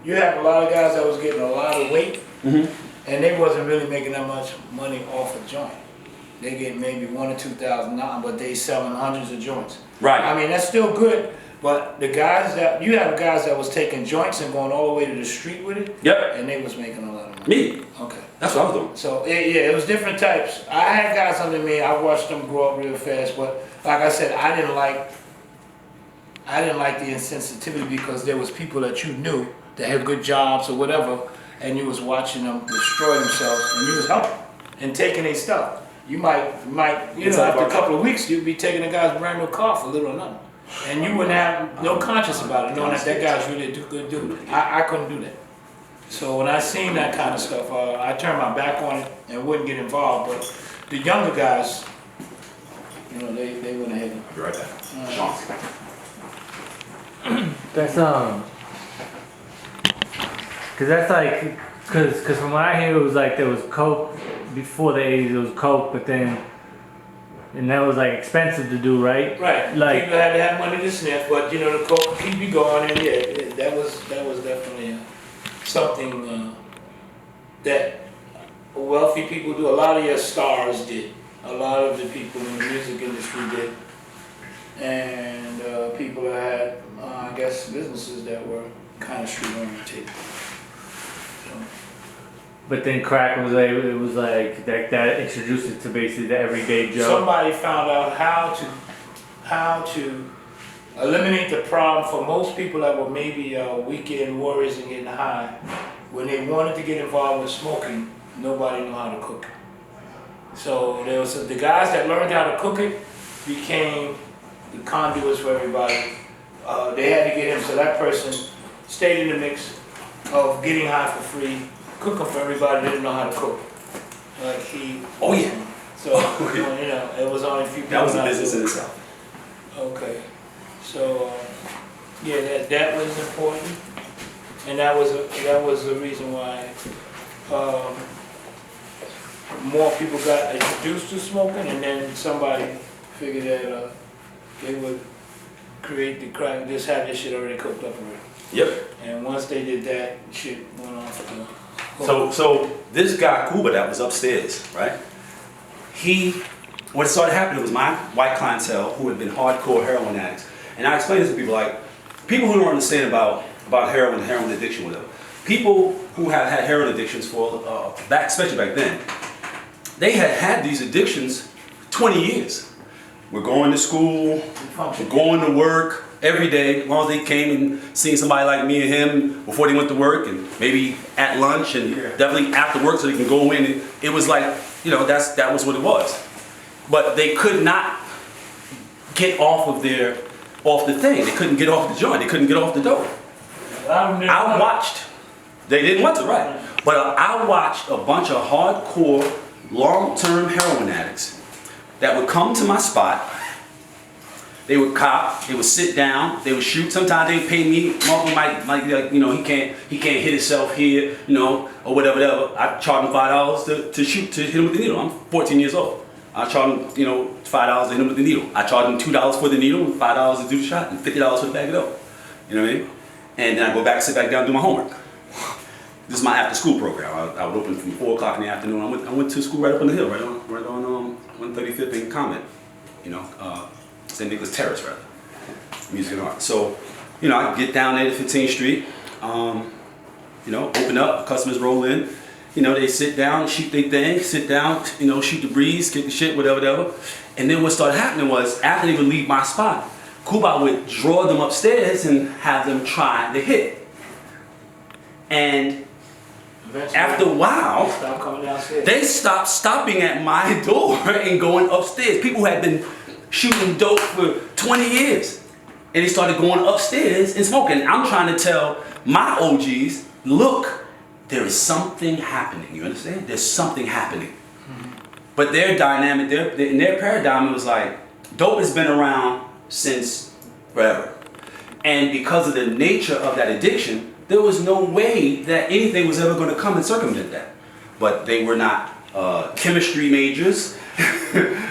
you have a lot of guys that was getting a lot of weight, and they wasn't really making that much money off a joint. They get maybe $1,000 or $2,000, but they selling hundreds of joints. Right. I mean, that's still good, but the guys that, you have guys that was taking joints and going all the way to the street with it. Yep. And they was making a lot of money. Me. Okay. That's what I was doing. So, yeah, it was different types. I had guys under me, I watched them grow up real fast, but like I said, I didn't like the insensitivity because there was people that you knew that had good jobs or whatever, and you was watching them destroy themselves, and you was helping and taking their stuff. You might, after a couple of weeks, you'd be taking a guy's brand new car for little or nothing. And you wouldn't have no conscience about it, knowing that guy's really a good dude. I couldn't do that. So when I seen that kind of stuff, I turned my back on it and wouldn't get involved. But the younger guys, they went ahead and... I'll be right back. Shawn. That's cause that's like, cause from what I hear it was like there was coke before the 80s. It was coke, but then, and that was like expensive to do, right? Right. Like people had to have money to sniff, but the coke would keep you going, and yeah, that was definitely something that wealthy people do. A lot of your stars did. A lot of the people in the music industry did, and people that had, I guess, businesses that were kind of street oriented. But then crack was like, it was like that introduced it to basically the everyday Joe. Somebody found out how to eliminate the problem for most people that were maybe weekend warriors and getting high. When they wanted to get involved with smoking, nobody knew how to cook it. So there was the guys that learned how to cook it became the conduits for everybody. They had to get him, so that person stayed in the mix of getting high for free, cooking for everybody that didn't know how to cook. Like he. Oh yeah. So it was only a few people. That was a business in itself. Okay. So yeah, that was important, and that was the reason why more people got introduced to smoking, and then somebody figured that they would create the crack, just have this shit already cooked up already. Yep. And once they did that, shit went off. So this guy Cuba that was upstairs, right? What started happening was my white clientele who had been hardcore heroin addicts, and I explained this to people like people who don't understand about heroin addiction, whatever. People who have had heroin addictions for especially back then, they had these addictions 20 years. We're going to school, we're going to work every day, as long as they came and seen somebody like me and him before they went to work, and maybe at lunch, and definitely after work so they can go in. It was like, that was what it was. But they could not get off the thing. They couldn't get off the joint. They couldn't get off the dope. I watched, they didn't want to, right? But I watched a bunch of hardcore, long-term heroin addicts that would come to my spot. They would cop, they would sit down, they would shoot. Sometimes they would pay me, he can't hit himself here, or whatever. I charge him $5 to hit him with the needle. I'm 14 years old. I charge him, $5 to hit him with the needle. I charge him $2 for the needle, and $5 to do the shot, and $50 for the bag of dope. You know what I mean? And then I go back, sit back down, and do my homework. This is my after school program. I would open from 4 o'clock in the afternoon. I went to school right up on the hill, right on 135th and Comet, St. Nicholas Terrace, rather, music and art. So, I get down there to 15th Street, open up, customers roll in, they sit down, shoot their thing, sit down, shoot the breeze, kick the shit, whatever. And then what started happening was, after they would leave my spot, Kuba would draw them upstairs and have them try the hit. And after a while, they stopped stopping at my door and going upstairs. People had been shooting dope for 20 years. And they started going upstairs and smoking. I'm trying to tell my OGs, look, there is something happening. You understand? There's something happening. But their dynamic, in their paradigm, it was like, dope has been around since forever. And because of the nature of that addiction, there was no way that anything was ever going to come and circumvent that. But they were not chemistry majors.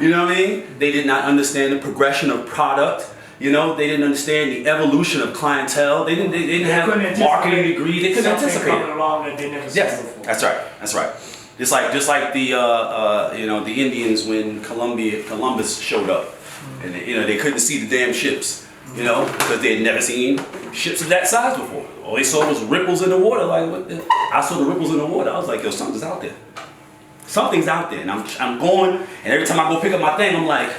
You know what I mean? They did not understand the progression of product. You know, they didn't understand the evolution of clientele. They didn't couldn't have anticipate marketing degree. They couldn't something anticipate coming it. along that they never seen Yes, before. that's right. That's right. Just like the the Indians when Columbus showed up, and they couldn't see the damn ships, because they had never seen ships of that size before. All they saw was ripples in the water. Like what? I saw the ripples in the water. I was like, yo, something's out there. Something's out there, and I'm going, and every time I go pick up my thing, I'm like,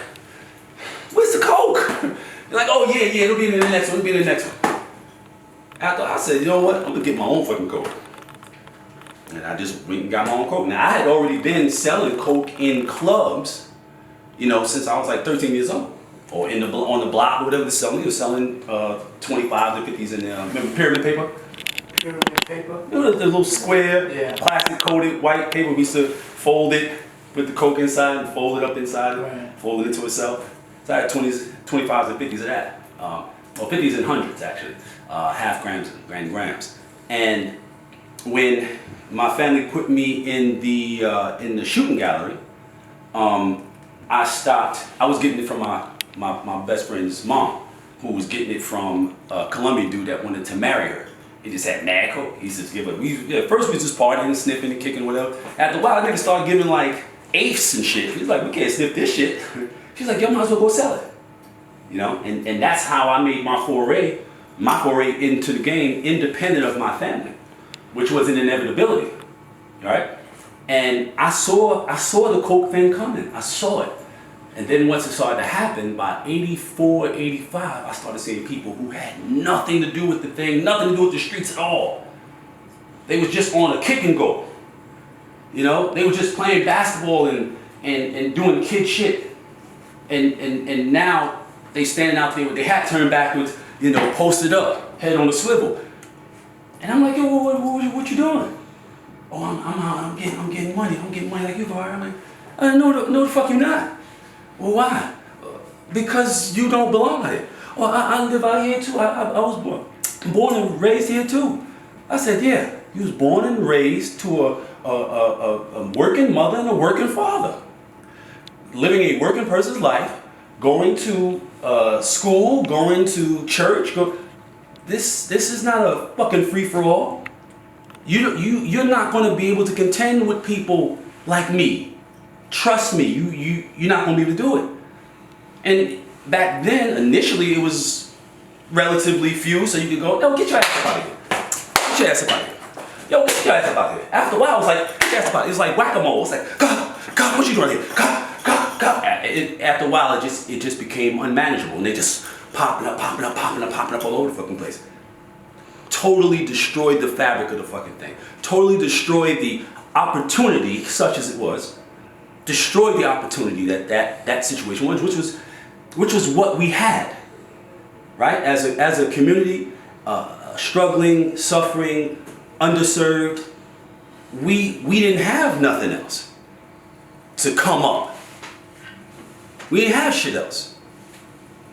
where's the Coke? They're like, oh yeah, it'll be in the next one. It'll be in the next one. After I said, you know what? I'm gonna get my own fucking Coke. And I just went and got my own Coke. Now, I had already been selling Coke in clubs, since I was like 13 years old. Or on the block or whatever they're selling. They were selling 25s and 50s in there. Remember pyramid paper? Pyramid paper? The little square, plastic coated white paper. We used to fold it, put the Coke inside and fold it up inside it, fold it into itself. So I had 20s, 25s and 50s of that. Or 50s and 100s actually. Half grams and grams. And when my family put me in the shooting gallery, I stopped. I was getting it from my best friend's mom, who was getting it from a Colombian dude that wanted to marry her. He just had mad Coke. He just give her. First we was just partying, sniffing, and kicking, whatever. After a while, niggas started giving like eighths and shit. He's like, we can't sniff this shit. She's like, yo, might as well go sell it. And that's how I made my foray into the game, independent of my family, which was an inevitability, right? And I saw the Coke thing coming. I saw it. And then once it started to happen, by 84, 85, I started seeing people who had nothing to do with the thing, nothing to do with the streets at all. They was just on a kick and go. They were just playing basketball and doing kid shit. And now they standing out there with their hat turned backwards, posted up, head on a swivel. And I'm like, yo, what you doing? Oh, I'm getting money. I'm getting money like you, Cavario. I'm like, no, the fuck you not. Well, why? Because you don't belong here. Oh, I live out here too. I was born and raised here too. I said, yeah, you was born and raised to a working mother and a working father. Living a working person's life, going to school, going to church. This is not a fucking free-for-all. You're not going to be able to contend with people like me. Trust me, you're not going to be able to do it. And back then, initially, it was relatively few, so you could go, yo, get your ass up out of here. Get your ass up out of here. Yo, get your ass up out of here. After a while, I was like, get your ass up out of here. It was like whack-a-mole. It's like, God, what you doing here? God. After a while, it just became unmanageable, and they just popping up all over the fucking place. Totally destroyed the fabric of the fucking thing. Totally destroyed the opportunity, such as it was. Destroyed the opportunity that situation was, which was what we had, right? As a community, struggling, suffering, underserved, we didn't have nothing else to come up. We didn't have shit else.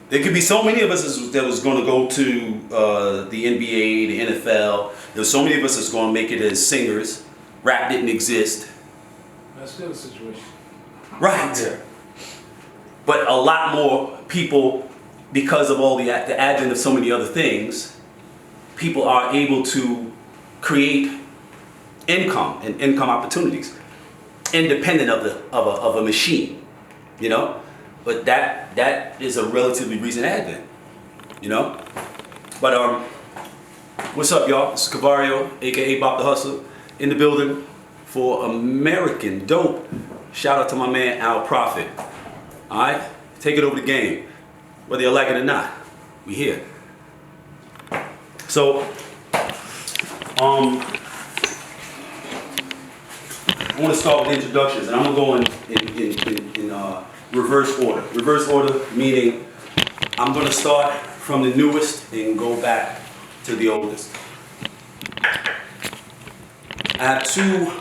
There could be so many of us that was going to go to the NBA, the NFL. There's so many of us that's going to make it as singers. Rap didn't exist. That's still a situation. Right. Yeah. But a lot more people, because of all the advent of so many other things, people are able to create income and income opportunities, independent of a machine, But that is a relatively recent advent, But what's up, y'all? This is Cavario, aka Bob the Hustler, in the building for American Dope. Shout out to my man Al Prophet. All right, take it over the game, whether you like it or not. We here. So, I want to start with introductions, and I'm gonna go in reverse order. Reverse order meaning I'm gonna start from the newest and go back to the oldest. I have two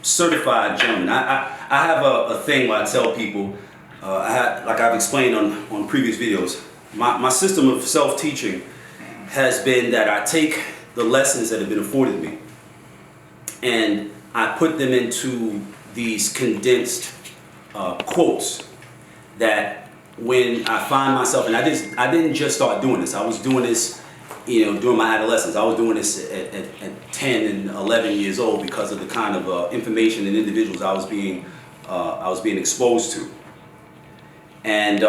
certified gentlemen. I have a thing where I tell people, like I've explained on previous videos, my system of self-teaching has been that I take the lessons that have been afforded me and I put them into these condensed quotes that when I find myself, and I didn't just start doing this. I was doing this, during my adolescence. I was doing this at 10 and 11 years old because of the kind of information and individuals I was being exposed to. And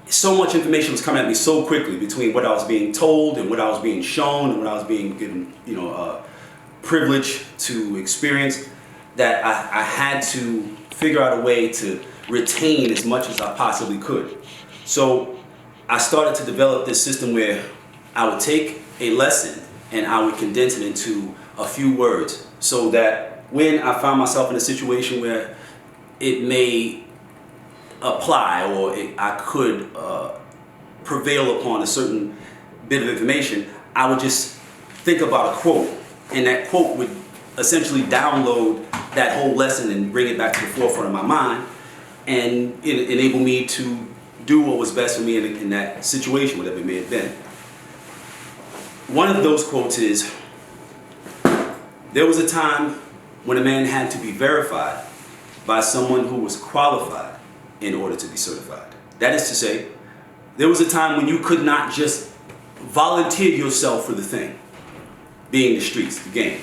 so much information was coming at me so quickly between what I was being told and what I was being shown and what I was being given, privilege to experience, that I had to figure out a way to retain as much as I possibly could. So I started to develop this system where I would take a lesson and I would condense it into a few words, so that when I found myself in a situation where it may apply or I could prevail upon a certain bit of information, I would just think about a quote, and that quote would essentially download that whole lesson and bring it back to the forefront of my mind, and it enabled me to do what was best for me in that situation, whatever it may have been. One of those quotes is, there was a time when a man had to be verified by someone who was qualified in order to be certified. That is to say, there was a time when you could not just volunteer yourself for the thing, being the streets, the game.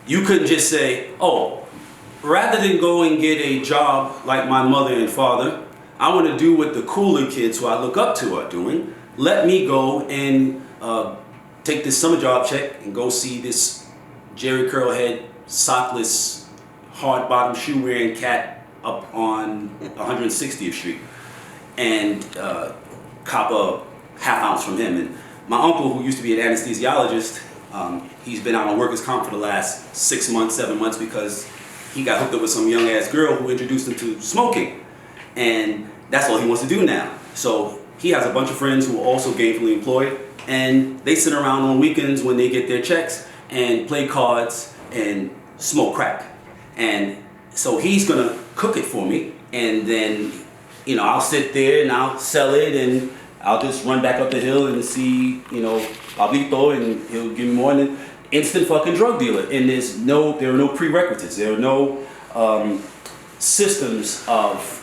You couldn't just say, oh, rather than go and get a job like my mother and father, I want to do what the cooler kids who I look up to are doing. Let me go and take this summer job check and go see this Jerry Curlhead, sockless, hard-bottom shoe-wearing cat up on 160th Street and cop a half ounce from him. And my uncle, who used to be an anesthesiologist, he's been out on workers' comp for the last 6 months, 7 months, because he got hooked up with some young-ass girl who introduced him to smoking. And that's all he wants to do now. So he has a bunch of friends who are also gainfully employed, and they sit around on weekends when they get their checks and play cards and smoke crack. And so he's gonna cook it for me, and then I'll sit there and I'll sell it, and I'll just run back up the hill and see Pablito, and he'll give me more. And then instant fucking drug dealer. And there are no prerequisites. There are no systems of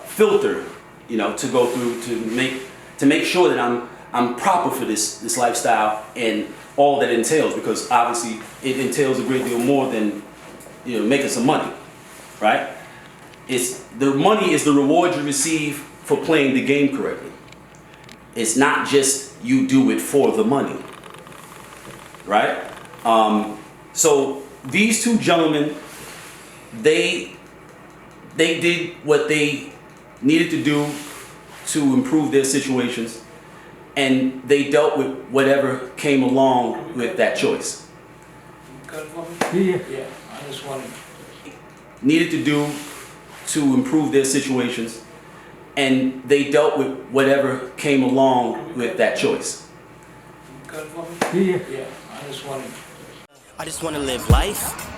filter, to go through to make sure that I'm proper for this lifestyle and all that entails, because obviously it entails a great deal more than making some money, right? The money is the reward you receive for playing the game correctly. It's not just you do it for the money, right? So these two gentlemen, they did what they needed to do to improve their situations, and they dealt with whatever came along with that choice. Yeah, I just wanted. Needed to do to improve their situations, and they dealt with whatever came along with that choice. Yeah, I just wanted. I just want to live life.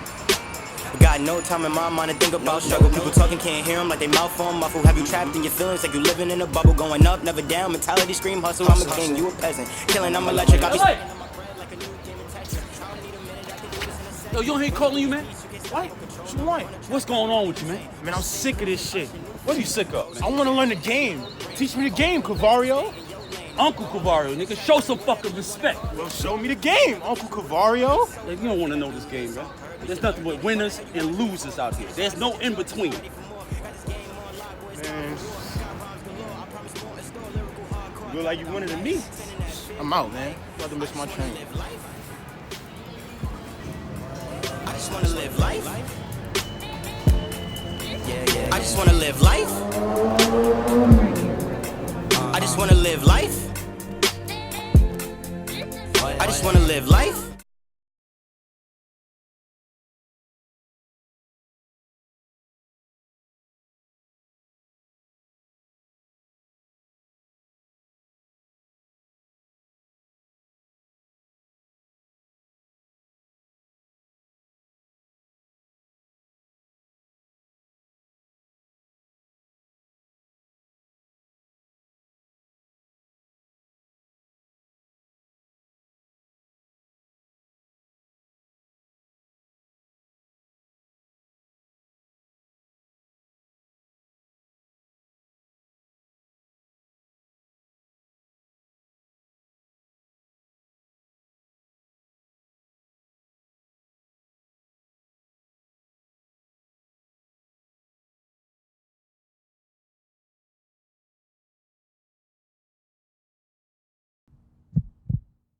Got no time in my mind to think about struggle. People talking, can't hear them like they mouth on muffle. Have you trapped in your feelings like you living in a bubble? Going up, never down, mentality scream hustle. I'm a king, you a peasant. Killing, I'm electric. I be Yo, you don't hear calling you, man? What? What you want? What's going on with you, man? Man, I'm sick of this shit. What are you sick of? I want to learn the game. Teach me the game, Cavario. Uncle Cavario, nigga, show some fucking respect. Well, show me the game, Uncle Cavario. Like, you don't want to know this game, man. There's nothing but winners and losers out here. There's no in between. Man, you look like you winning than me. I'm out, man. About to miss my train. I just want to live life. Yeah. I just want to live life. I just want to live life. I just want to live life.